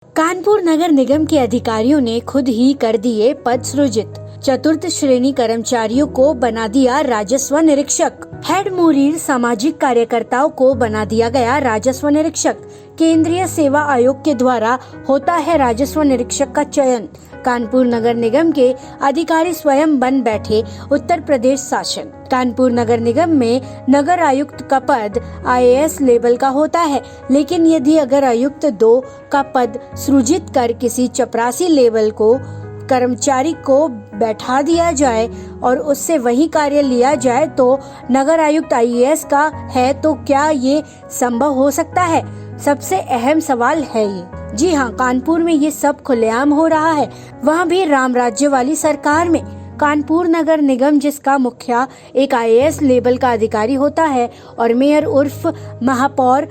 कानपुर नगर निगम के अधिकारियों ने खुद ही कर दिए पद सृजित। चतुर्थ श्रेणी कर्मचारियों को बना दिया राजस्व निरीक्षक। हेड मुरीर सामाजिक कार्यकर्ताओं को बना दिया गया राजस्व निरीक्षक। केंद्रीय सेवा आयोग के द्वारा होता है राजस्व निरीक्षक का चयन। कानपुर नगर निगम के अधिकारी स्वयं बन बैठे उत्तर प्रदेश शासन। कानपुर नगर निगम में नगर आयुक्त का पद IAS लेवल का होता है, लेकिन यदि अगर आयुक्त 2 का पद सृजित कर किसी चपरासी लेवल को कर्मचारी को बैठा दिया जाए और उससे वही कार्य लिया जाए तो नगर आयुक्त IAS का है, तो क्या ये संभव हो सकता है? सबसे अहम सवाल है ये। जी हाँ, कानपुर में ये सब खुलेआम हो रहा है, वहाँ भी राम राज्य वाली सरकार में। कानपुर नगर निगम जिसका मुखिया एक IAS लेवल का अधिकारी होता है और मेयर उर्फ महापौर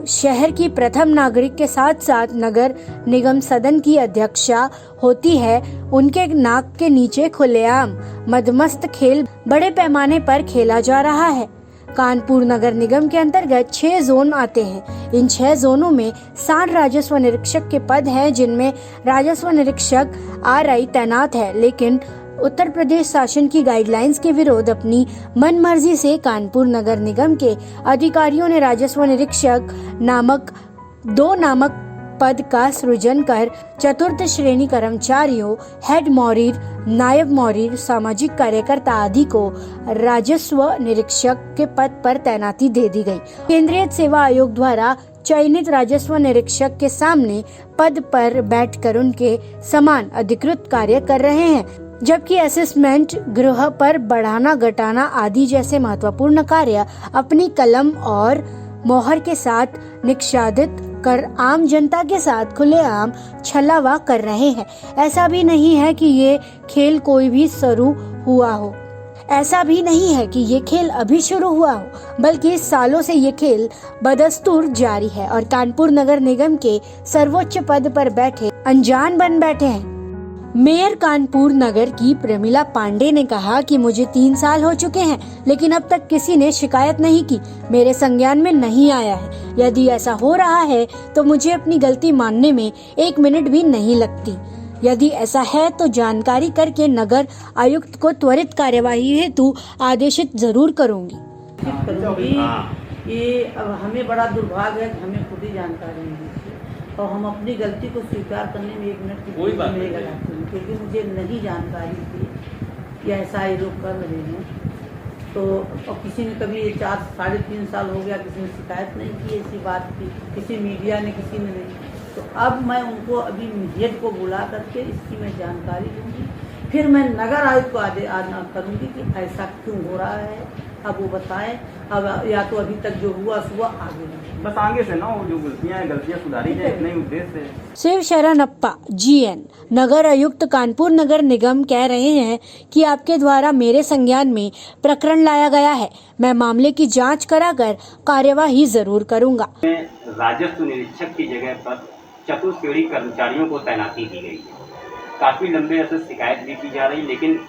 शहर की प्रथम नागरिक के साथ साथ नगर निगम सदन की अध्यक्षा होती है, उनके नाक के नीचे खुलेआम मदमस्त खेल बड़े पैमाने पर खेला जा रहा है। कानपुर नगर निगम के अंतर्गत 6 जोन आते हैं। इन 6 जोनों में 60 राजस्व निरीक्षक के पद हैं, जिनमें राजस्व निरीक्षक RI तैनात है, लेकिन उत्तर प्रदेश शासन की गाइडलाइंस के विरोध अपनी मनमर्जी से कानपुर नगर निगम के अधिकारियों ने राजस्व निरीक्षक नामक 2 पद का सृजन कर चतुर्थ श्रेणी कर्मचारियों, हेड मौरीर, नायब मौरीर, सामाजिक कार्यकर्ता आदि को राजस्व निरीक्षक के पद पर तैनाती दे दी गई। केंद्रीय सेवा आयोग द्वारा चयनित राजस्व निरीक्षक के सामने पद पर बैठकर उनके समान अधिकृत कार्य कर रहे हैं, जबकि असेसमेंट, गृह पर बढ़ाना घटाना आदि जैसे महत्वपूर्ण कार्य अपनी कलम और मोहर के साथ निष्पादित कर आम जनता के साथ खुलेआम छलावा कर रहे हैं। ऐसा भी नहीं है कि ये खेल कोई भी शुरू हुआ हो, ऐसा भी नहीं है कि ये खेल अभी शुरू हुआ हो, बल्कि सालों से ये खेल बदस्तूर जारी है और कानपुर नगर निगम के सर्वोच्च पद पर बैठे अनजान बन बैठे हैं। मेयर कानपुर नगर की प्रमिला पांडे ने कहा कि मुझे 3 साल हो चुके हैं, लेकिन अब तक किसी ने शिकायत नहीं की, मेरे संज्ञान में नहीं आया है। यदि ऐसा हो रहा है तो मुझे अपनी गलती मानने में 1 मिनट भी नहीं लगती। यदि ऐसा है तो जानकारी करके नगर आयुक्त को त्वरित कार्यवाही हेतु आदेशित जरूर करूंगी। ये अब हमें बड़ा दुर्भाग्य है कि हमें खुद ही जानकारी नहीं थी और हम अपनी गलती को स्वीकार करने में 1 मिनट की कोई बात नहीं लगाते हैं, क्योंकि मुझे नहीं जानकारी थी कि ऐसा ये लोग कर रहे हैं। तो और किसी ने कभी 4 साढ़े 3 साल हो गया, किसी ने शिकायत नहीं की ऐसी बात की, किसी मीडिया ने, किसी ने नहीं। तो अब मैं उनको अभी हेड को बुला करके इसकी मैं जानकारी दूंगी, फिर मैं नगर आयुक्त को आदेश करूंगी कि ऐसा क्यों हो रहा है, अब वो बताएं। अब या तो अभी तक जो हुआ आगे बस आगे से ना वो जो गलतियां सुधारी जाए, इतना ही उद्देश्य है। शिव शरणप्पा GN नगर आयुक्त कानपुर नगर निगम कह रहे हैं कि आपके द्वारा मेरे संज्ञान में प्रकरण लाया गया है, मैं मामले की जांच कराकर कार्यवाही जरूर करूंगा। राजस्व निरीक्षक की जगह पर चतुर्थ श्रेणी कर्मचारियों को तैनाती दी गई है। काफी लंबे ऐसे शिकायत भी की जा रही, लेकिन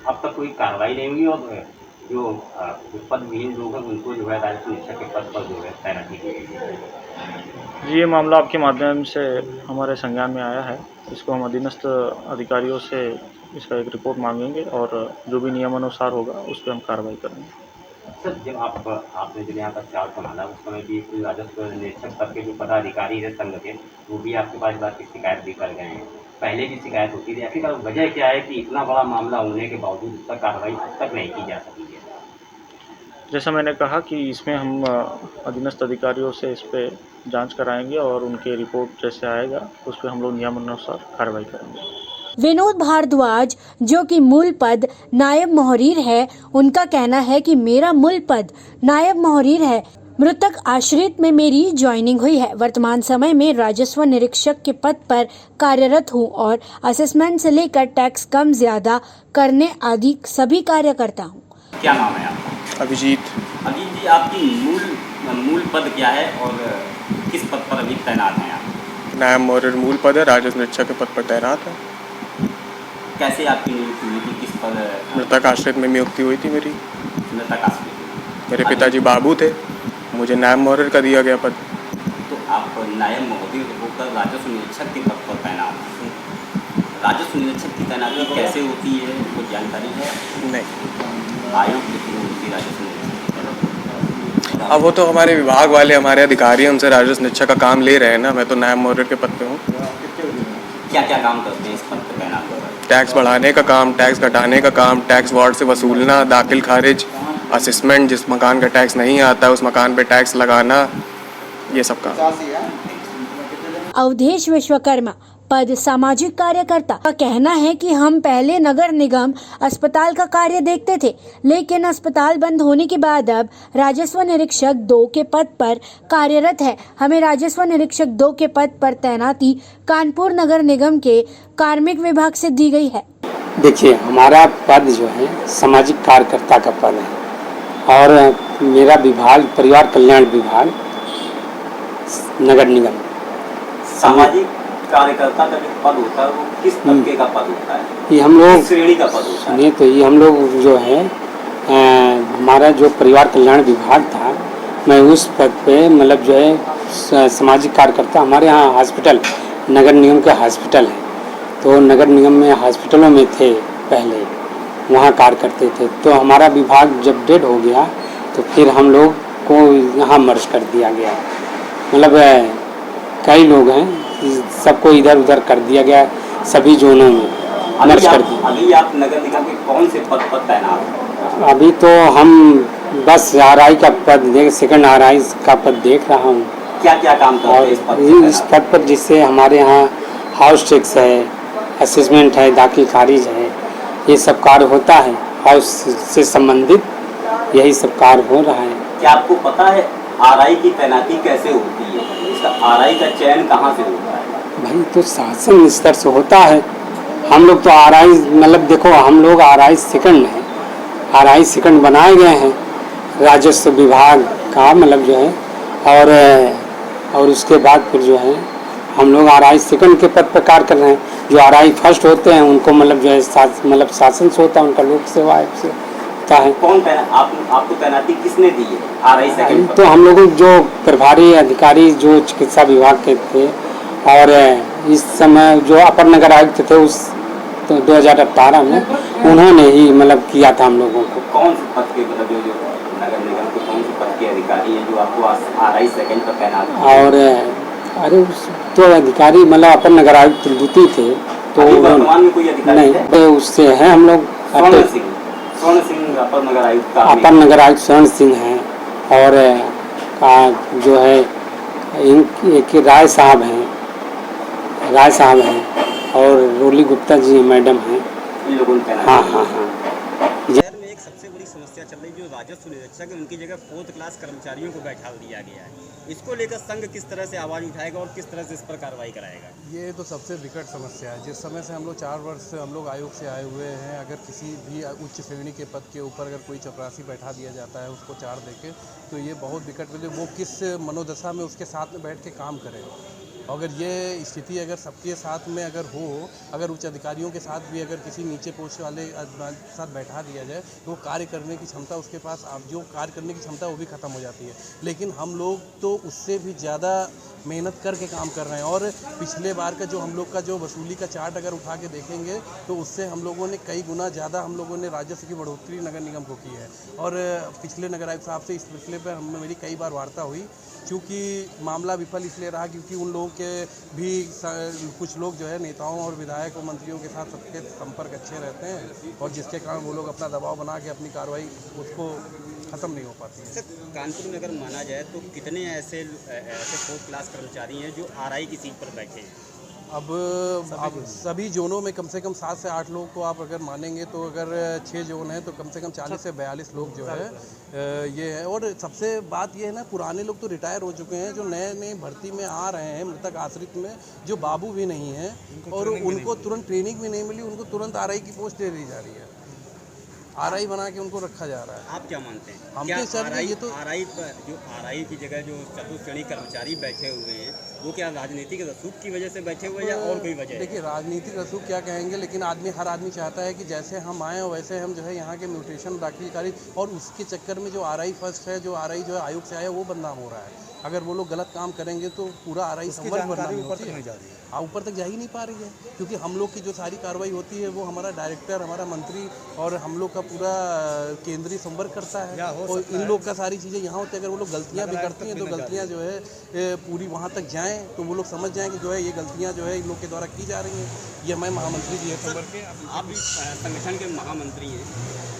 अब तक कोई कार्रवाई नहीं हुई और जो पदविहीन लोग हैं उनको जो है राजस्व निरीक्षक के पद पर जो है तैनाती दी गई है। ये मामला आपके माध्यम से हमारे संज्ञान में आया है। इसको हम अधीनस्थ अधिकारियों से इसका एक रिपोर्ट मांगेंगे और जो भी नियमानुसार होगा उस पर हम कार्रवाई करेंगे। सर, जब आपने जब यहाँ का चार्ज संभाला उस समय भी कोई राजस्व निरीक्षक पद के जो पदाधिकारी है संघ के, वो भी आपके पास बात की शिकायत भी कर गए हैं। पहले भी शिकायत होती थी, आखिरकार वजह क्या है कि इतना बड़ा मामला होने के बावजूद तक कार्रवाई अब तक नहीं की जा सकी है? जैसा मैंने कहा कि इसमें हम अधीनस्थ अधिकारियों से इस पे जांच कराएंगे और उनके रिपोर्ट जैसे आएगा उस पर हम लोग नियमानुसार कार्रवाई करेंगे। विनोद भारद्वाज जो कि मूल पद नायब मोहरीर है, उनका कहना है कि मेरा मूल पद नायब मोहरीर है। मृतक आश्रित में मेरी ज्वाइनिंग हुई है। वर्तमान समय में राजस्व निरीक्षक के पद पर कार्यरत हूँ और असेसमेंट से लेकर टैक्स कम ज्यादा करने आदि सभी कार्य करता हूँ। क्या नाम है आपका? अभिजीत जी, आपकी मूल पद क्या है और किस पद पर अभी तैनात हैं आप? नायब मौर्य मूल पद है, राजस्व निरीक्षक के पद पर तैनात है। कैसे आपकी नियुक्ति हुई थी, किस पद? मृतक आश्रित में नियुक्ति हुई थी मेरी। मृतक आश्रित? मेरे पिताजी बाबू थे, मुझे नायब मौर्य का दिया गया पद। तो आप नायब महोदय होकर सर राजस्व निरीक्षक के पद पर तैनात हैं। राजस्व निरीक्षक की तैनाती कैसे होती है, कुछ जानकारी है? नहीं। आयोग कितनी होती है राजस्व निरीक्षक? अब वो तो हमारे विभाग वाले, हमारे अधिकारी हमसे राजस्व निरीक्षक का काम ले रहे हैं ना। मैं तो नायब मॉडरेटर के पद पे हूँ। क्या क्या काम करते हैं इस पद पर तैनात होकर? टैक्स बढ़ाने का काम, टैक्स घटाने का काम, टैक्स वार्ड से वसूलना, दाखिल खारिज, असेसमेंट, जिस मकान का टैक्स नहीं आता है उस मकान पे टैक्स लगाना, ये सब काम। अवधेश विश्वकर्मा पद सामाजिक कार्यकर्ता का कहना है कि हम पहले नगर निगम अस्पताल का कार्य देखते थे, लेकिन अस्पताल बंद होने के बाद अब राजस्व निरीक्षक 2 के पद पर कार्यरत है। हमें राजस्व निरीक्षक 2 के पद पर तैनाती कानपुर नगर निगम के कार्मिक विभाग से दी गई है। देखिए, हमारा पद जो है सामाजिक कार्यकर्ता का पद है और मेरा विभाग परिवार कल्याण विभाग नगर निगम। सामाजिक कार्यकर्ता का जो पद होता है वो किस तबके का पद होता है? ये हम लोग किस श्रेणी का पद होता है? नहीं तो ये हम लोग जो है हमारा जो परिवार कल्याण विभाग था, मैं उस पद पे मतलब जो है सामाजिक कार्यकर्ता। हमारे यहाँ हॉस्पिटल नगर निगम के हॉस्पिटल है, तो नगर निगम में हॉस्पिटलों में थे पहले, वहाँ कार्य करते थे। तो हमारा विभाग जब डेड हो गया तो फिर हम लोग को यहाँ मर्ज कर दिया गया। मतलब कई लोग हैं, सबको इधर उधर कर दिया गया, सभी जोनों में मर्ज कर दिया। अभी आप नगर निगम के कौन से पद पर तैनात हैं? अभी तो हम बस RI का पद सेकंड RI का पद देख रहा हूँ। क्या क्या काम करते हैं इस पद पर? जिससे हमारे यहाँ हाउस टैक्स है, असेसमेंट है, दाखिल खारिज है, ये सब कार्य होता है। हाउस से संबंधित यही सब कार्य हो रहा है। क्या आपको पता है RI की तैनाती कैसे होती है? इसका RI का चयन कहाँ से होता है? भाई तो शासन स्तर से होता है। हम लोग तो RI मतलब देखो, हम लोग RI सेकंड है, RI सेकंड बनाए गए हैं राजस्व विभाग का, मतलब जो है। और उसके बाद फिर जो है हम लोग RI सेकंड के पद पर कार्य कर रहे हैं। जो RI फर्स्ट होते हैं उनको मतलब जो है शासन से होता है, उनका लोक सेवा से होता है। कौन आपको तैनाती किसने दी है RI सेकंड पर? तो हम लोग जो प्रभारी अधिकारी जो चिकित्सा विभाग के थे, और इस समय जो अपर नगर आयुक्त थे उस 2018 में, उन्होंने ही मतलब किया था हम लोगों को। कौन से पद के मतलब जो नगर निगम के कौन से पद के अधिकारी हैं जो आपको RI सेकंड पर तैनात? और अरे उस तो अधिकारी मतलब अपर नगर आयुक्त द्वितीय थे, तो वर्तमान में कोई अधिकारी नहीं है? तो उससे हैं हम लोग। स्वर्ण सिंह अपर नगर आयुक्त अपर नगर आयुक्त स्वर्ण सिंह हैं, और जो है एक राय साहब हैं, और रोली गुप्ता जी मैडम हैं। इन लोगों ने तैनात। हाँ। शहर में एक सबसे बड़ी समस्या चल रही जो राजस्व निरीक्षक है, उनकी जगह 4th क्लास कर्मचारियों को बैठा दिया गया है। इसको लेकर संघ किस तरह से आवाज़ उठाएगा और किस तरह से इस पर कार्रवाई कराएगा? ये तो सबसे विकट समस्या है। जिस समय से हम लोग 4 वर्ष से हम लोग आयोग से आए हुए हैं, अगर किसी भी उच्च श्रेणी के पद के ऊपर अगर कोई चपरासी बैठा दिया जाता है उसको 4 देके, तो ये बहुत विकट। वो किस मनोदशा में उसके साथ में बैठ के काम करे। अगर ये स्थिति अगर सबके साथ में अगर हो, अगर उच्च अधिकारियों के साथ भी अगर किसी नीचे पोस्ट वाले साथ बैठा दिया जाए, तो वो कार्य करने की क्षमता उसके पास, जो कार्य करने की क्षमता वो भी ख़त्म हो जाती है। लेकिन हम लोग तो उससे भी ज़्यादा मेहनत करके काम कर रहे हैं, और पिछले बार का जो हम लोग का जो वसूली का चार्ट अगर उठा के देखेंगे तो उससे हम लोगों ने कई गुना ज़्यादा हम लोगों ने राजस्व की बढ़ोतरी नगर निगम को की है। और पिछले नगर आयुक्त साहब से इस सिलसिले पर मेरी कई बार वार्ता हुई, क्योंकि मामला विफल इसलिए रहा क्योंकि उन लोगों के भी कुछ लोग जो है नेताओं और विधायक और मंत्रियों के साथ सबके संपर्क अच्छे रहते हैं, और जिसके कारण वो लोग अपना दबाव बना के अपनी कार्रवाई उसको ख़त्म नहीं हो पाती है। कानपुर में अगर माना जाए तो कितने ऐसे 4th क्लास कर्मचारी हैं जो RI की सीट पर बैठे हैं? अब सभी जोनों में कम से कम 7 से 8 लोग को आप अगर मानेंगे तो अगर 6 जोन हैं तो कम से कम 40 से 42 लोग जो है ये है। और सबसे बात ये है ना, पुराने लोग तो रिटायर हो चुके हैं, जो नए भर्ती में आ रहे हैं मृतक आश्रित में, जो बाबू भी नहीं हैं और उनको तुरंत ट्रेनिंग भी नहीं मिली, उनको तुरंत RI की पोस्ट दे दी जा रही है, RI बना के उनको रखा जा रहा है। आप क्या मानते हैं? हम क्या तो सर ये तो RI पर जो RI की जगह जो 4th श्रेणी कर्मचारी बैठे हुए हैं, वो क्या राजनीतिक रसूख की वजह से बैठे हुए हैं या और कोई वजह है? देखिए, राजनीतिक रसूख क्या कहेंगे, लेकिन हर आदमी चाहता है कि जैसे हम आए वैसे हम जो है यहाँ के म्यूटेशन दाखिल करें, और उसके चक्कर में जो RI फर्स्ट है, जो RI जो है आयोग से आया, वो बदनाम हो रहा है। अगर वो लोग गलत काम करेंगे तो पूरा आरआई संवर्ग बदनामी होती है। हाँ, ऊपर तक जा ही नहीं पा रही है, क्योंकि हम लोग की जो सारी कार्रवाई होती है वो हमारा डायरेक्टर, हमारा मंत्री और हम लोग का पूरा केंद्रीय संवर्ग करता है, और इन लोग का सारी चीज़ें यहाँ होती है। अगर वो लोग गलतियाँ भी करती हैं तो गलतियाँ जो है पूरी वहाँ तक जाएँ तो वो लोग समझ जाएँ कि जो है ये गलतियाँ जो है इन लोग के द्वारा की जा रही हैं। ये हमारे महामंत्री जी है संवर्ग के। आप भी संगठन के महामंत्री हैं,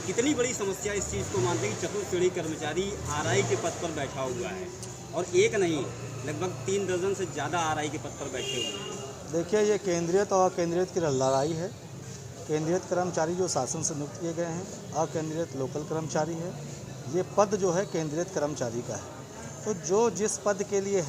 कितनी बड़ी समस्या इस चीज़ को मानते हैं कि चतुर्थ श्रेणी कर्मचारी आरआई के पद पर बैठा हुआ है, और एक नहीं लगभग 3 दर्जन से ज़्यादा आरआई के पद पर बैठे हुए हैं। देखिए, ये केंद्रीय और अकेंद्रीय की लड़ाई है। केंद्रीय कर्मचारी जो शासन से नियुक्त किए गए हैं, अकेंद्रीय लोकल कर्मचारी है। ये पद जो है केंद्रीय कर्मचारी का है, तो जो जिस पद के लिए